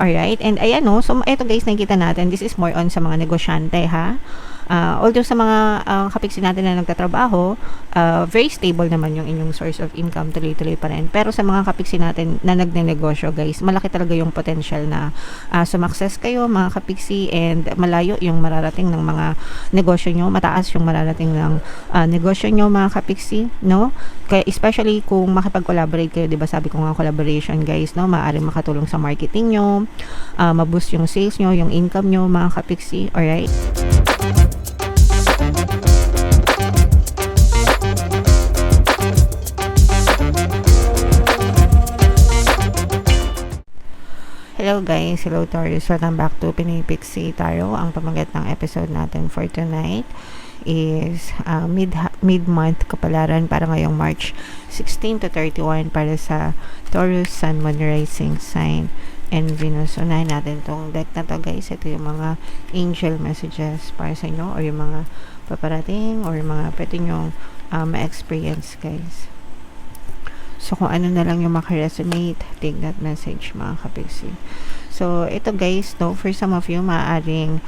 Alright, and ayan no, so eto guys, nakikita natin, this is more on sa mga negosyante ha. Although sa mga kapiksi natin na nagtatrabaho, very stable naman yung inyong source of income, tuloy-tuloy pa rin. Pero sa mga kapiksi natin na nagnenegosyo guys, malaki talaga yung potential na sumakses kayo mga kapiksi, and malayo yung mararating ng mga negosyo nyo, mataas yung mararating ng negosyo nyo mga kapiksi, no? Kaya especially kung makipag-collaborate kayo, 'di ba? Sabi ko nga collaboration guys, no? Maaaring makatulong sa marketing nyo, ma-boost yung sales nyo, yung income nyo mga kapiksi. Alright? Hello guys, hello Taurus, welcome back to Pinoy Pixie Tarot. Ang pamagat ng episode natin for tonight is mid-month kapalaran para ngayong March 16 to 31 para sa Taurus, Sun, Moon, Rising Sign, and Venus. Unahin natin tong deck na to guys. Ito yung mga angel messages para sa inyo, or yung mga paparating, or yung mga pwede nyong ma-experience guys. So, kung ano na lang yung makaresonate, take that message mga kapiksi. So, ito guys, no, for some of you, maaaring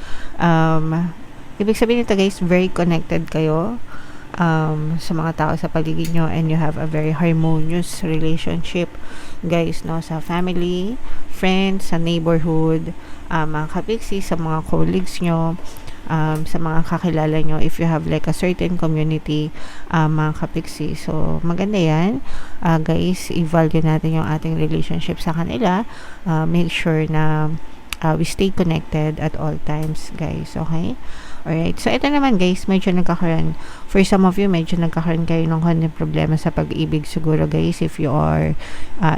ibig sabihin nito guys, very connected kayo sa mga tao sa paligid nyo, and you have a very harmonious relationship guys, no, sa family, friends, sa neighborhood, mga kapiksi, sa mga colleagues nyo, sa mga kakilala nyo, if you have like a certain community, mga kapiksi. So, maganda yan. Guys, i-value natin yung ating relationship sa kanila. Make sure na we stay connected at all times, guys. Okay? Alright. So, ito naman, guys, medyo nagkakaroon. For some of you, medyo nagkakaroon kayo ng konting problema sa pag-ibig siguro, guys, if you are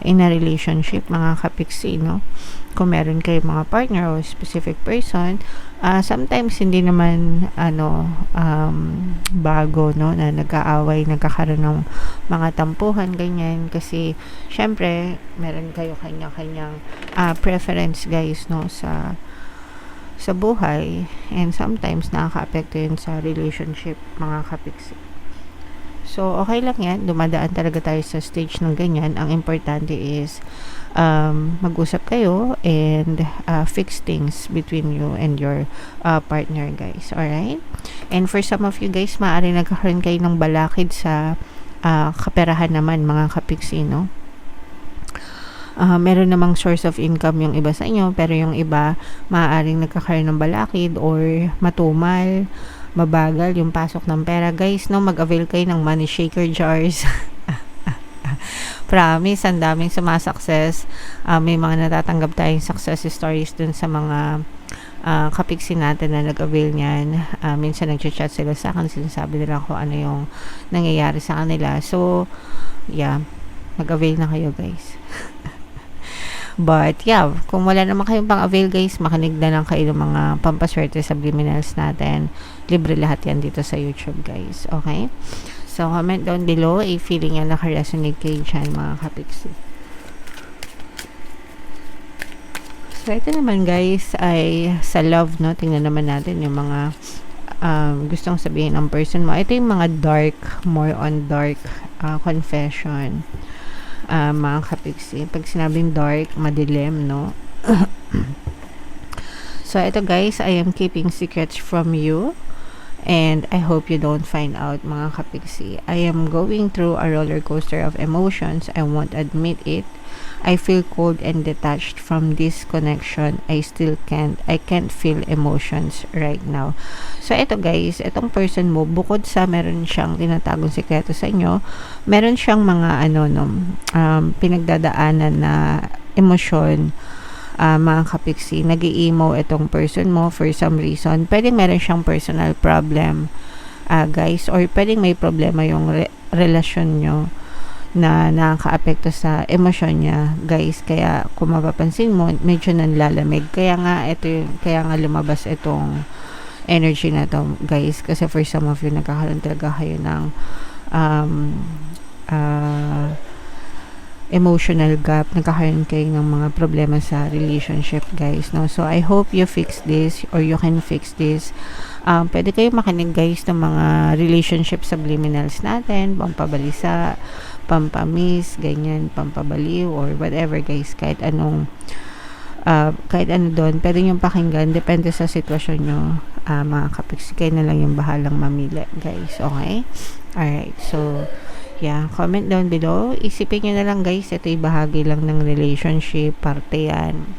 in a relationship, mga kapiksi, no? Kung meron kayo mga partner o specific person, sometimes hindi naman bago, no, na nag-aaway, nagkakaroon ng mga tampuhan, ganyan, kasi syempre meron kayo kanya-kanyang preference guys, no, sa buhay, and sometimes nakaka-apekto yun sa relationship mga kapiksi. So, okay lang yan. Dumadaan talaga tayo sa stage ng ganyan. Ang importante is mag-usap kayo and fix things between you and your partner, guys. Alright? And for some of you guys, maaari nagkakaroon kayo ng balakid sa kaperahan naman, mga kapiksi, no? Meron namang source of income yung iba sa inyo, pero yung iba, maaaring nagkakaroon ng balakid or matumal, mabagal yung pasok ng pera, guys, no? Mag-avail kayo ng money shaker jars. Promise, ang daming sumasukses. May mga natatanggap tayong success stories dun sa mga kapiksi natin na nag-avail niyan. Minsan nag-chat sila sa akin, sinasabi nila kung ano yung nangyayari sa kanila. So, yeah, mag-avail na kayo, guys. But, yeah, kung wala naman kayong pang-avail, guys, makinig na lang kayo ng mga pampaswerte subliminals natin. Libre lahat yan dito sa YouTube, guys. Okay? So, comment down below if feeling yan naka-resonate kayo dyan, mga kapiksi. So, ito naman, guys, ay sa love, no? Tingnan naman natin yung mga gustong sabihin ng person mo. Ito yung mga dark, more on dark confession. Mga kapiksi. Pag sinabing dark, madilim, no? So, ito guys, I am keeping secrets from you, and I hope you don't find out, mga kapiksi. I am going through a roller coaster of emotions. I won't admit it. I feel cold and detached from this connection. I can't feel emotions right now. So, ito guys, itong person mo, bukod sa meron siyang tinatagong sikreto sa inyo, meron siyang mga pinagdadaanan na emosyon, mga kapiksi. Nag-i-emo itong person mo for some reason. Pwedeng meron siyang personal problem, guys, or pwedeng may problema yung relasyon nyo na nakaka-apekto sa emosyon niya, guys. Kaya kung mapapansin mo, medyo nanlalamig. Kaya nga lumabas itong energy na to, guys. Kasi for some of you, nagkakaroon talaga kayo ng emotional gap, nagkakaroon kayo ng mga problema sa relationship, guys, no? So, I hope you fix this, or you can fix this. Pwede kayo makinig, guys, ng mga relationship subliminals natin, pampabalisa, pampamiss, ganyan, pampabaliw, or whatever, guys, kahit anong kahit ano doon, pwede nyo pakinggan, depende sa sitwasyon nyo, mga kapiksi, kayo na lang yung bahalang mamili, guys, okay? Alright, so, yeah, comment down below, isipin nyo na lang, guys, ito'y bahagi lang ng relationship, parte yan,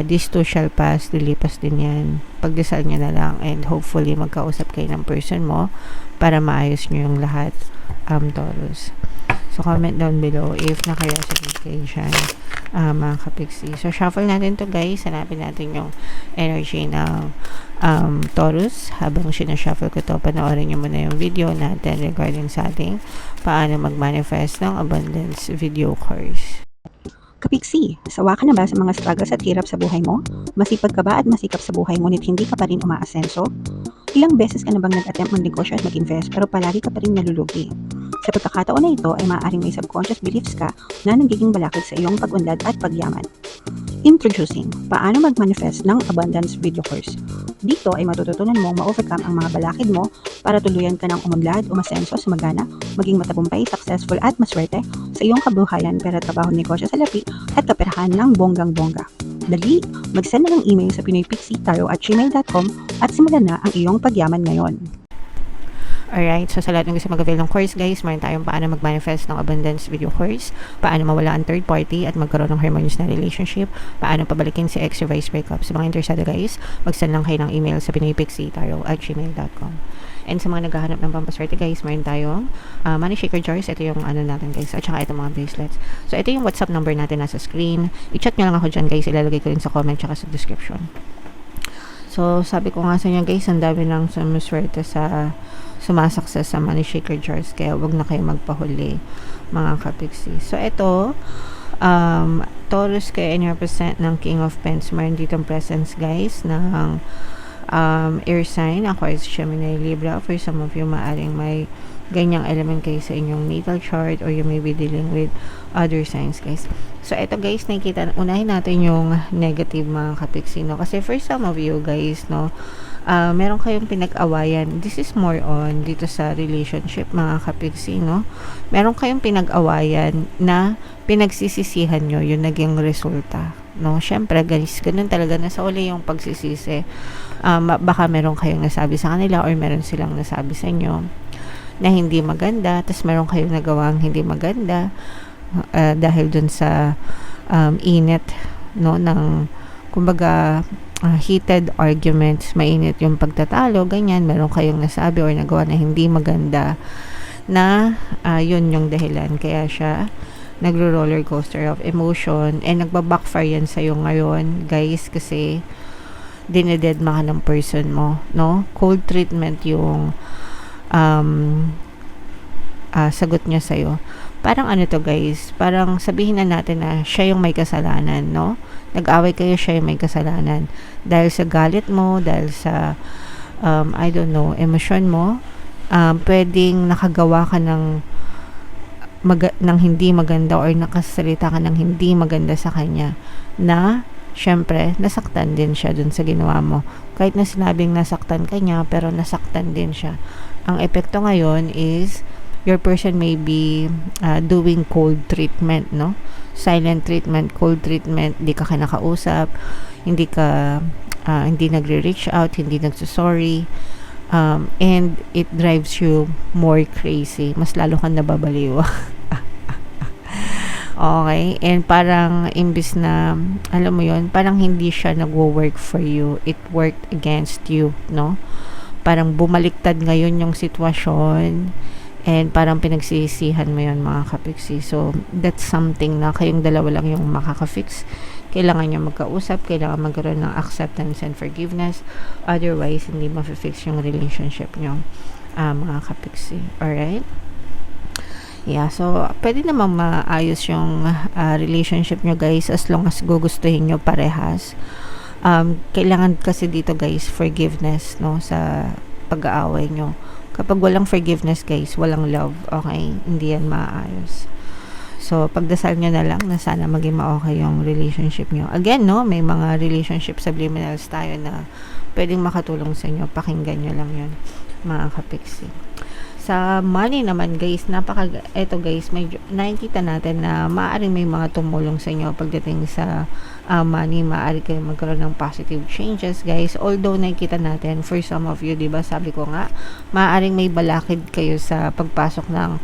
this too shall pass, lilipas din yan, pagdasal nyo na lang, and hopefully, magkausap kayo ng person mo, para maayos nyo yung lahat, Taurus. So, comment down below if naka-resonate kayo dyan, mga kapiksi. So, shuffle natin to, guys. Hanapin natin yung energy ng Taurus. Habang sinashuffle ko to, panoorin nyo muna yung video natin regarding sa ating paano mag-manifest ng abundance video course. Kapiksi, sawa ka na ba sa mga struggles at hirap sa buhay mo? Masipag ka ba at masikap sa buhay ngunit hindi ka pa rin umaasenso? Ilang beses ka na bang nag-attempt mag-negosyo at mag-invest pero palagi ka pa rin nalulugi? Sa pagkakataon na ito ay maaaring may subconscious beliefs ka na nagiging balakid sa iyong pag-unlad at pagyaman. Introducing, paano mag-manifest ng abundance video course. Dito ay matututunan mong ma-overcome ang mga balakid mo para tuluyan ka ng umunlad, umasenso, sumagana, maging matagumpay, successful at maswerte sa iyong kabuhayan, pera, trabaho, negosyo sa lapi at kaperahan ng bonggang-bongga. Dali, mag-send na ng email sa pinoypixie@gmail.com at simulan na ang iyong pagyaman ngayon. Alright, so sa lahat ng gusto mag-avail ng course, guys, meron tayong paano mag-manifest ng abundance video course, paano mawala ang third party at magkaroon ng harmonious na relationship, paano pabalikin si ex or vice breakup. Sa mga interesado, guys, mag-send lang kayo ng email sa pinoypixie@gmail.com. And sa mga naghahanap ng pampaswerte, guys, meron tayong money shaker jars. Ito yung ano natin, guys, at saka itong mga bracelets. So ito yung WhatsApp number natin nasa screen. I-chat nyo lang ako dyan, guys, ilalagay ko rin sa comment at sa description. So sabi ko nga sa inyo, guys, ang dami ng sumuswerte sa sumasakses sa money shaker jars, kaya wag na kayo magpahuli, mga kapiksi. So ito, Taurus kayo and represent ng King of Pents. Meron ditong presence, guys, ng air sign, Aquarius, Gemini, Libra. For some of you, maaring may ganyang element kayo sa inyong natal chart, or you may be dealing with other signs, guys. So ito, guys, nakikita, unahin natin yung negative, mga kapiksi, no? Kasi for some of you, guys, no, meron kayong pinag-awayan. This is more on dito sa relationship, mga kapiksi, no? Meron kayong pinag-awayan na pinagsisisihan nyo yung naging resulta, no? Syempre, guys, ganun talaga, nasa uli yung pagsisisi. Baka meron kayong nasabi sa kanila or meron silang nasabi sa inyo na hindi maganda, tapos meron kayong nagawang hindi maganda dahil dun sa init, no, ng kumbaga heated arguments, mainit yung pagtatalo, ganyan, meron kayong nasabi or nagawa na hindi maganda na yun yung dahilan kaya siya nagro-roller coaster of emotion, and nagba-backfire yan sa'yo ngayon, guys, kasi dinededma ka ng person mo, no? Cold treatment yung sagot niya sa'yo. Parang ano to, guys, parang sabihin na natin na siya yung may kasalanan, no? Nag-away kayo, siya yung may kasalanan. Dahil sa galit mo, dahil sa, I don't know, emosyon mo, pwedeng nakagawa ka ng hindi maganda or nakasalita ka ng hindi maganda sa kanya na syempre nasaktan din siya dun sa ginawa mo. Kahit na sinabing nasaktan ka niya, pero nasaktan din siya. Ang epekto ngayon is your person may be doing cold treatment, no? Silent treatment, cold treatment, hindi ka kinakausap, hindi nagre-reach out, hindi nagsusorry, and it drives you more crazy. Mas lalo kang nababaliw. Okay? And parang imbis na, alam mo yun, parang hindi siya nagwo-work for you. It worked against you, no? Parang bumaliktad ngayon yung sitwasyon, and parang pinagsisihan mo yun, mga kapiksi. So, that's something na kayong dalawa lang yung makaka-fix. Kailangan nyo magkausap, kailangan magkaroon ng acceptance and forgiveness. Otherwise, hindi ma-fix yung relationship nyo, mga kapiksi. Alright? Yeah, so pwede naman maayos yung relationship nyo, guys, as long as gugustuhin nyo parehas. Kailangan kasi dito, guys, forgiveness, no, sa pag-aaway nyo. Kapag walang forgiveness, guys, walang love, okay? Hindi yan maayos. So, pagdasal nyo na lang na sana maging ma-okay yung relationship nyo. Again, no, may mga relationship subliminals tayo na pwedeng makatulong sa inyo. Pakinggan nyo lang yun, mga kapiksi. Sa money naman guys, eto guys, medyo nakikita natin na maaaring may mga tumulong sa inyo pagdating sa money. Maaari kayo magkaroon ng positive changes guys. Although nakikita natin for some of you, diba, sabi ko nga, maaaring may balakid kayo sa pagpasok ng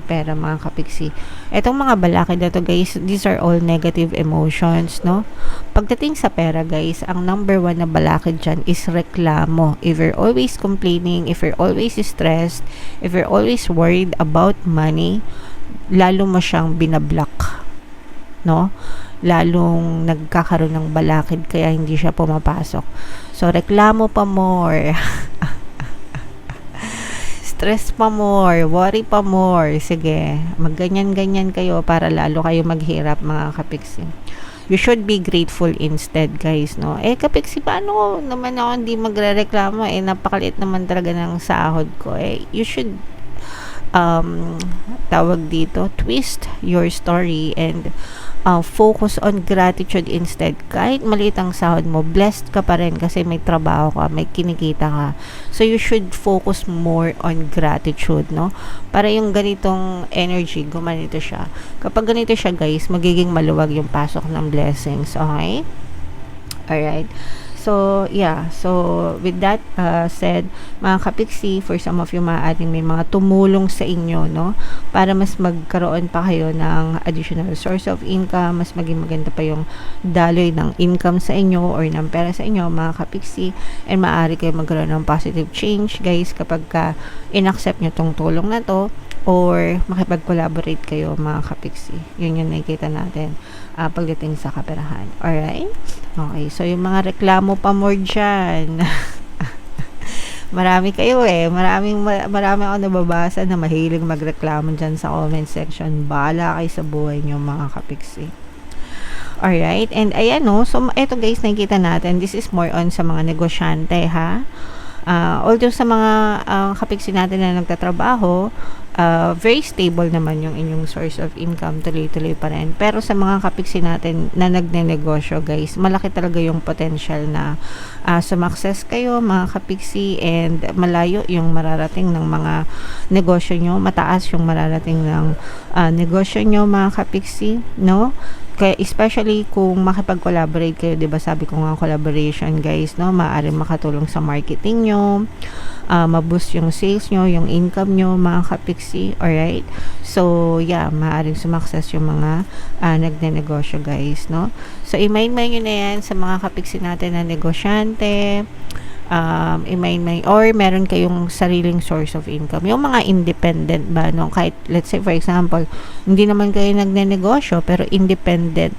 pera mga kapiksi. Etong mga balakid na to guys, these are all negative emotions, no? Pagdating sa pera guys, ang number one na balakid dyan is reklamo. If you're always complaining, if you're always stressed, if you're always worried about money, lalo mo siyang binablock, no? Lalong nagkakaroon ng balakid kaya hindi siya pumapasok. So, reklamo pa more. Stress pa more, worry pa more. Sige, magganyan-ganyan kayo para lalo kayo maghirap mga kapiksi. You should be grateful instead guys, no? Kapiksi, paano naman ako hindi magre-reklamo? Napakaliit naman talaga ng sahod ko. You should tawag dito, twist your story and focus on gratitude instead. Kahit maliit ang sahod mo, blessed ka pa rin kasi may trabaho ka, may kinikita ka. So you should focus more on gratitude, no? Para yung ganitong energy, gumanito siya. Kapag ganito siya guys, magiging maluwag yung pasok ng blessings, okay? Alright. So, yeah. So, with that said, mga kapiksi, for some of you, maaaring may mga tumulong sa inyo, no? Para mas magkaroon pa kayo ng additional source of income, mas maging maganda pa yung daloy ng income sa inyo or ng pera sa inyo, mga kapiksi. And maaari kayo magkaroon ng positive change, guys, kapag in-accept nyo tong tulong na to or makipag-collaborate kayo, mga kapiksi. Yun yung nakikita natin pagdating sa kaperahan. Alright? Okay, so yung mga reklamo pa more dyan. Marami kayo marami ako nababasa na mahilig magreklamo dyan sa comment section. Bahala kayo sa buhay nyo mga kapiksi. Alright, and ayan no, so eto guys, nakikita natin, this is more on sa mga negosyante ha. Although sa mga kapiksi natin na nagtatrabaho, very stable naman yung inyong source of income, tuloy-tuloy pa rin. Pero sa mga kapiksi natin na nagnenegosyo guys, malaki talaga yung potential na sumakses kayo mga kapiksi, and malayo yung mararating ng mga negosyo nyo, mataas yung mararating ng negosyo nyo mga kapiksi, no? Kaya especially kung makipag-collaborate kayo, 'di ba? Sabi ko nga collaboration, guys, no? Maaaring makatulong sa marketing nyo, ma-boost yung sales nyo, yung income nyo, mga kapiksi. Alright? So, yeah, maaaring sumakses yung mga nagnenegosyo, guys, no? So, i-mind nyo na yan sa mga kapiksi natin na negosyante, or meron kayong sariling source of income. Yung mga independent ba, no? Kahit, let's say, for example, hindi naman kayo nagnenegosyo, pero independent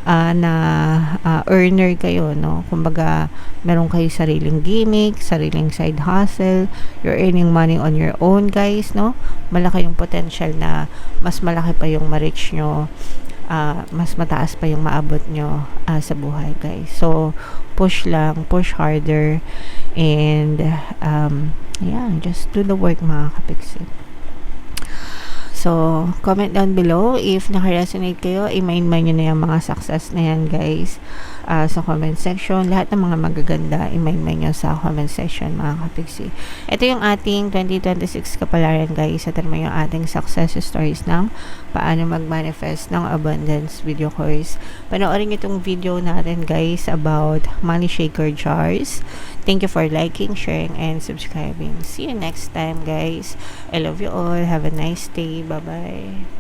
na earner kayo, no? Kumbaga, meron kayo sariling gimmick, sariling side hustle, you're earning money on your own, guys, no? Malaki yung potential na mas malaki pa yung ma-reach nyo, mas mataas pa yung maabot nyo sa buhay, guys. So, push lang, push harder, and yeah, just do the work mga kapiksi. So, comment down below if naka-resonate kayo, i-mind nyo na yung mga success na yan, guys, sa comment section. Lahat ng mga magaganda, i-mind nyo sa comment section, mga kapiksi. Ito yung ating 2026 kapalaran, guys. Ito naman yung ating success stories ng paano mag-manifest ng abundance video course. Panoorin nyo itong video natin, guys, about money shaker jars. Thank you for liking, sharing, and subscribing. See you next time, guys. I love you all. Have a nice day. Bye-bye.